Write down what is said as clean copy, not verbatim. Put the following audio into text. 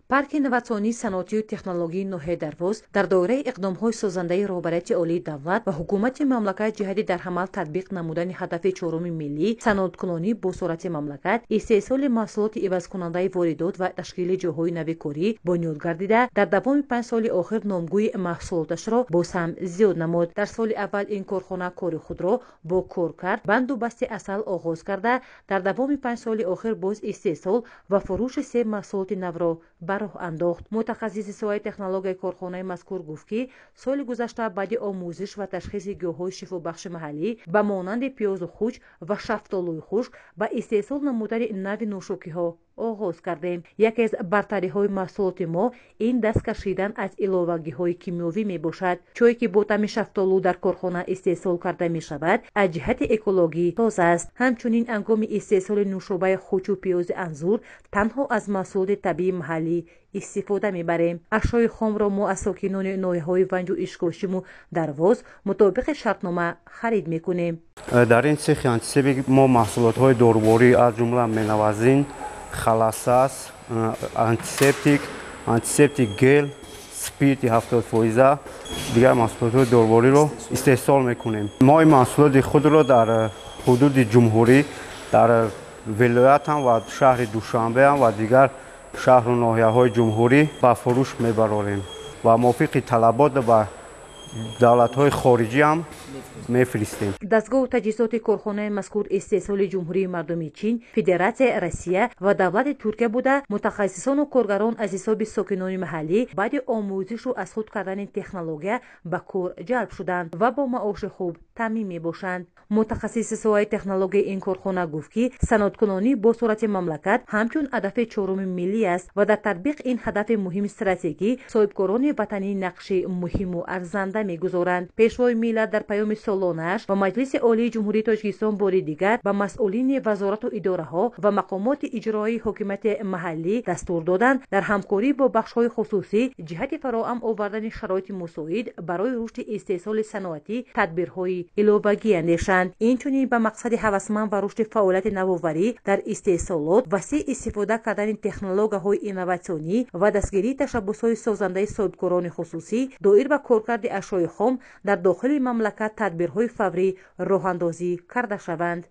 парк инновационӣ саноатию технологии ноҳияи Дарвоз дар доираи иқдомҳои созандаи роҳбарияти олии давлат ва ҳукумати мамлакат ҷиҳати дар амал татбиқ намудани ҳадафи чоруми миллӣ саноаткунонӣ бо суръати мамлакат, истеҳсоли маҳсулоти ивазкунандаи воридот ва ташкили ҷойҳои нави корӣ бунёд гардида, дар давоми 5 соли охир номгӯи маҳсулоташро боз ҳам зиёд намуд. Дар соли аввал ин корхона кори худро бо кор кард, банду басти асал оғоз карда, дар давоми 5 соли охир боз истеҳсол ва фурӯши 3 маҳсулоти навро ба роҳ андохт. Мутахассиси соҳаи технологияи корхонаи мазкур гуфт ки соли гузашта баъди омӯзиш ва ташхиси гиёҳҳои шифобахши маҳаллӣ ба монанди пиёзу хуч ва шафтолуи хушк ба истеҳсол намудани нави нӯшокиҳо оғоз кардем. Яке аз бартариҳои маҳсулоти мо ин даст кашидан аз иловагиҳои кимиёвӣ мебошад. чое ки бо таъми шафтолу дар корхона истеҳсол карда мешавад, аз ҷиҳати экологӣ тоза аст. ҳамчунин ҳангоми истеҳсоли нӯшобаи хучу пиёзи анзур танҳо аз маҳсулоти табиии маҳаллӣ истифода мебарем. ашёи хомро мо аз сокинони ноҳияҳои Ванҷу Ишкошиму Дарвоз мутобиқи шартнома харид мекунем. дар ин цехи антисептик мо маҳсулотҳои доруборӣ аз ҷумла менавазин, халасас, антисептик гел, спирти 70%, дигар маҳсулотҳои дорубориро истеҳсол мекунем. мо ин маҳсулоти худро дар ҳудуди ҷумҳурӣ, дар вилоятам ва шаҳри Душанбеам ва дигар шаҳру ноҳияҳои ҷумҳурӣ ба фурӯш мебарорем ва мувофиқи талабот ба давлатҳои хориҷӣ ҳам мефиристем. дастгоҳу таҷҳизоти корхонаи мазкур истеҳсоли ҷумҳурии мардуми Чин, Федератсияи Россия ва давлати Туркия буда, мутахассисону коргарон аз ҳисоби сокинони маҳаллӣ баъди омӯзишу аз худ кардани технология ба кор ҷалб шуданд ва бо маоши хуб таъмин мебошанд. мутахассиси соҳаи технологияи ин корхона гуфт ки саноаткунонӣ бо суръати мамлакат ҳамчун ҳадафи чоруми миллӣ аст ва дар татбиқ ин ҳадафи муҳими стратегӣ соҳибкорони ватанӣ нақши муҳиму арзанда мегузоранд. пешвои миллат дар паёми солонааш ва Маҷлиси олии ҷумҳурии Тоҷикистон бори дигар ба масъулини вазорату идораҳо ва мақомоти иҷроии ҳокимияти маҳаллӣ дастур доданд дар ҳамкорӣ бо бахшҳои хусусӣ ҷиҳати фароҳам овардани шароити мусоид барои рушди истеҳсоли саноатӣ тадбирҳои иловагӣ андешанд. инчунин ба мақсади ҳавасманд ва рушди фаъолияти навоварӣ дар истеҳсолот, васеъ истифода кардани технологияҳои инноватсионӣ ва дастгирии ташаббусҳои созандаи соҳибкорони хусусӣ доир ба коркарди ашёи хом дар дохили мамлакат тадбирҳои фаврӣ роҳандозӣ карда шаванд.